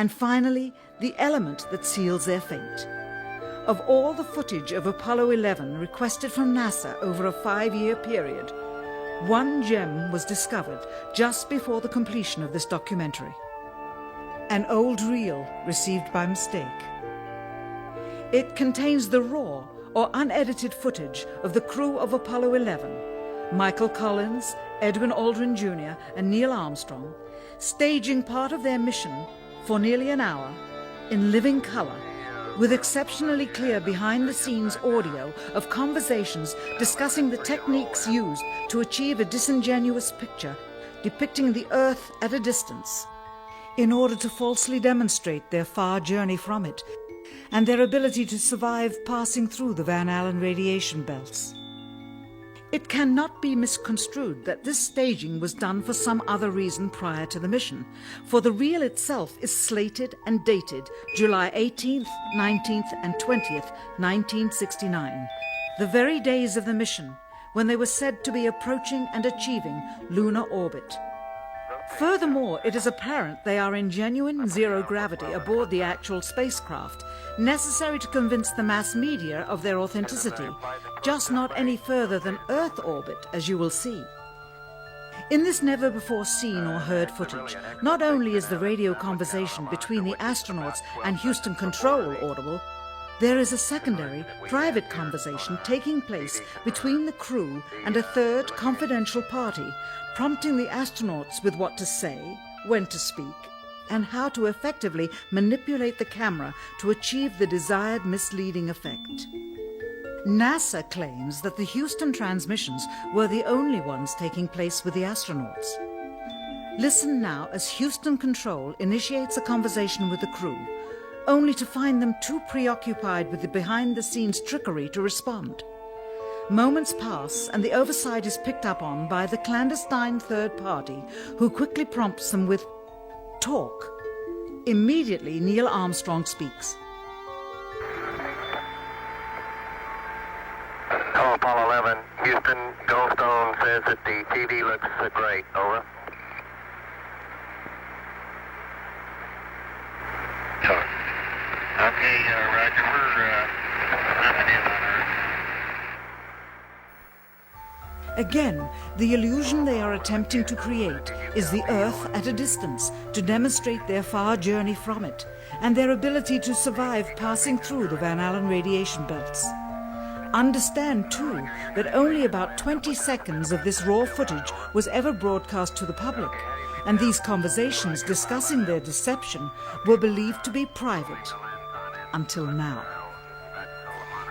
And finally, the element that seals their fate. Of all the footage of Apollo 11 requested from NASA over a 5-year period, one gem was discovered just before the completion of this documentary. An old reel received by mistake. It contains the raw or unedited footage of the crew of Apollo 11, Michael Collins, Edwin Aldrin Jr. and Neil Armstrong, staging part of their mission for nearly an hour in living color, with exceptionally clear behind-the-scenes audio of conversations discussing the techniques used to achieve a disingenuous picture depicting the Earth at a distance, in order to falsely demonstrate their far journey from it and their ability to survive passing through the Van Allen radiation belts. It cannot be misconstrued that this staging was done for some other reason prior to the mission, for the reel itself is slated and dated July 18th, 19th and 20th, 1969, the very days of the mission when they were said to be approaching and achieving lunar orbit. Furthermore, it is apparent they are in genuine zero gravity aboard the actual spacecraft, necessary to convince the mass media of their authenticity, just not any further than Earth orbit, as you will see. In this never-before-seen or heard footage, not only is the radio conversation between the astronauts and Houston Control audible, there is a secondary, private conversation taking place between the crew and a third confidential party, prompting the astronauts with what to say, when to speak, and how to effectively manipulate the camera to achieve the desired misleading effect. NASA claims that the Houston transmissions were the only ones taking place with the astronauts. Listen now as Houston Control initiates a conversation with the crew, only to find them too preoccupied with the behind-the-scenes trickery to respond. Moments pass and the oversight is picked up on by the clandestine third party, who quickly prompts them with talk. Immediately, Neil Armstrong speaks. Hello, Apollo 11. Houston, Goldstone says that the TV looks great. Over. Okay, Roger. We're coming in on Earth. Again, the illusion they are attempting to create is the Earth at a distance to demonstrate their far journey from it and their ability to survive passing through the Van Allen radiation belts. Understand, too, that only about 20 seconds of this raw footage was ever broadcast to the public, and these conversations discussing their deception were believed to be private. Until now.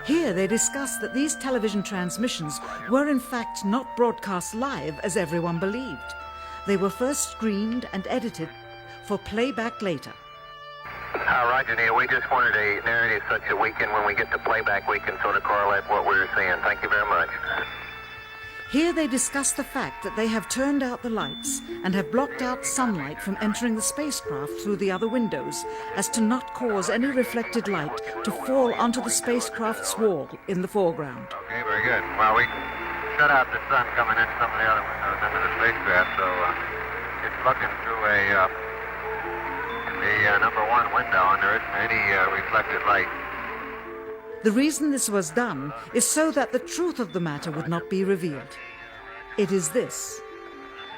Here they discuss that these television transmissions were in fact not broadcast live as everyone believed. They were first screened and edited for playback later. Roger, Neil. We just wanted a narrative such that we can, when we get to playback, we can sort of correlate what we were seeing. Thank you very much. Here they discuss the fact that they have turned out the lights and have blocked out sunlight from entering the spacecraft through the other windows, as to not cause any reflected light to fall onto the spacecraft's wall in the foreground. Okay, very good. Well, we shut out the sun coming in some of the other windows into the spacecraft, so it's looking through the number one window, and there isn't any reflected light. The reason this was done is so that the truth of the matter would not be revealed. It is this.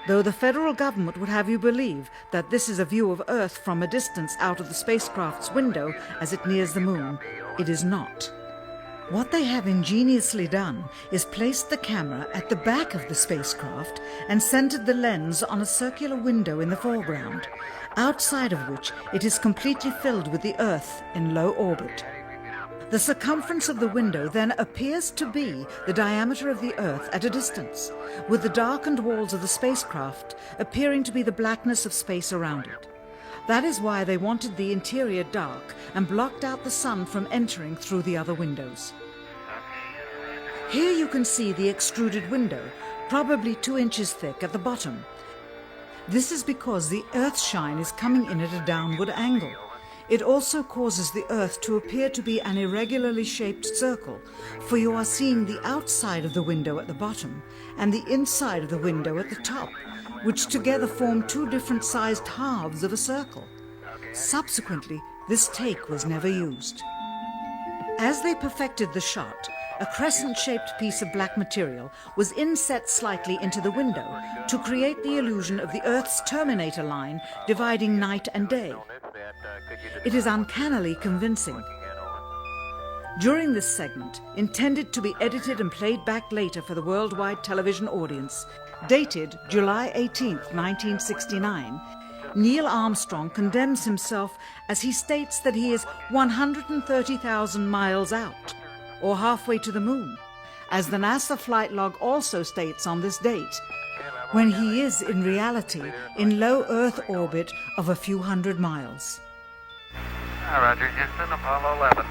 Though the federal government would have you believe that this is a view of Earth from a distance out of the spacecraft's window as it nears the moon, it is not. What they have ingeniously done is placed the camera at the back of the spacecraft and centered the lens on a circular window in the foreground, outside of which it is completely filled with the Earth in low orbit. The circumference of the window then appears to be the diameter of the Earth at a distance, with the darkened walls of the spacecraft appearing to be the blackness of space around it. That is why they wanted the interior dark and blocked out the sun from entering through the other windows. Here you can see the extruded window, probably 2 inches thick at the bottom. This is because the Earth's shine is coming in at a downward angle. It also causes the Earth to appear to be an irregularly shaped circle, for you are seeing the outside of the window at the bottom and the inside of the window at the top, which together form 2 different sized halves of a circle. Subsequently, this take was never used. As they perfected the shot, a crescent-shaped piece of black material was inset slightly into the window to create the illusion of the Earth's terminator line dividing night and day. It is uncannily convincing. During this segment, intended to be edited and played back later for the worldwide television audience, dated July 18, 1969, Neil Armstrong condemns himself as he states that he is 130,000 miles out, or halfway to the moon, as the NASA flight log also states on this date, when he is in reality in low Earth orbit of a few hundred miles. Roger, Houston, Apollo 11.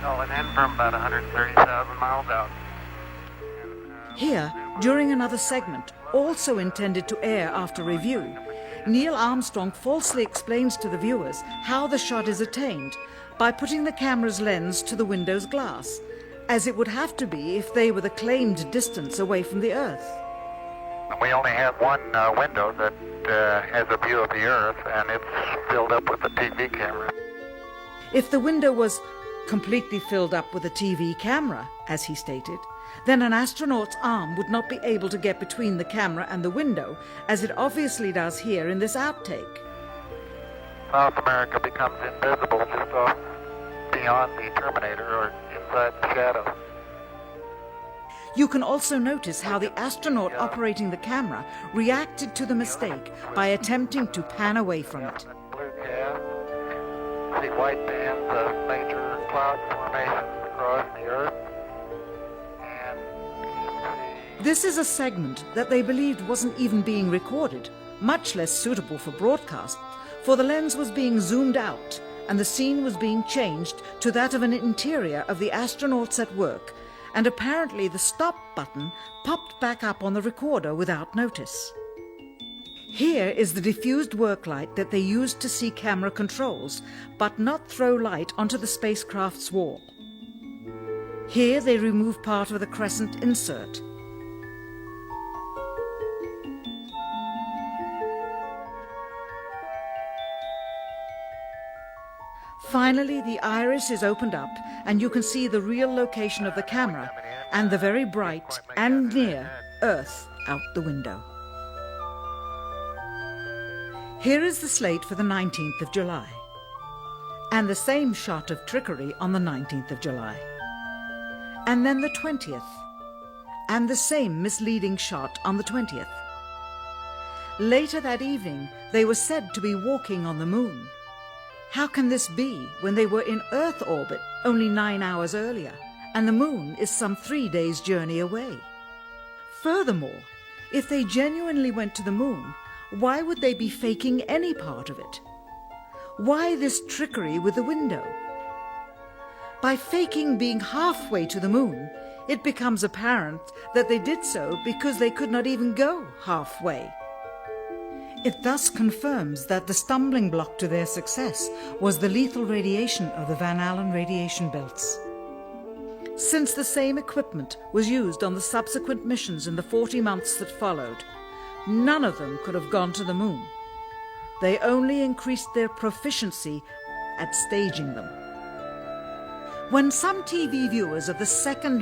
Calling in from about 130,000 miles out. Here, during another segment, also intended to air after review, Neil Armstrong falsely explains to the viewers how the shot is attained by putting the camera's lens to the window's glass, as it would have to be if they were the claimed distance away from the Earth. We only have one window that has a view of the Earth, and it's filled up with a TV camera. If the window was completely filled up with a TV camera, as he stated, then an astronaut's arm would not be able to get between the camera and the window, as it obviously does here in this outtake. South America becomes invisible just off beyond the Terminator or inside the shadow. You can also notice how the astronaut operating the camera reacted to the mistake by attempting to pan away from it. Blue cast, see white bands of major cloud formations across the Earth. This is a segment that they believed wasn't even being recorded, much less suitable for broadcast, for the lens was being zoomed out and the scene was being changed to that of an interior of the astronauts at work, and apparently the stop button popped back up on the recorder without notice. Here is the diffused work light that they used to see camera controls, but not throw light onto the spacecraft's wall. Here they remove part of the crescent insert. Finally, the iris is opened up and you can see the real location of the camera and the very bright and near Earth out the window. Here is the slate for the 19th of July, and the same shot of trickery on the 19th of July, and then the 20th, and the same misleading shot on the 20th. Later that evening, they were said to be walking on the moon. How can this be when they were in Earth orbit only 9 hours earlier, and the moon is some 3 days' journey away? Furthermore, if they genuinely went to the moon, why would they be faking any part of it? Why this trickery with the window? By faking being halfway to the moon, it becomes apparent that they did so because they could not even go halfway. It thus confirms that the stumbling block to their success was the lethal radiation of the Van Allen radiation belts. Since the same equipment was used on the subsequent missions in the 40 months that followed, none of them could have gone to the moon. They only increased their proficiency at staging them. When some TV viewers of the second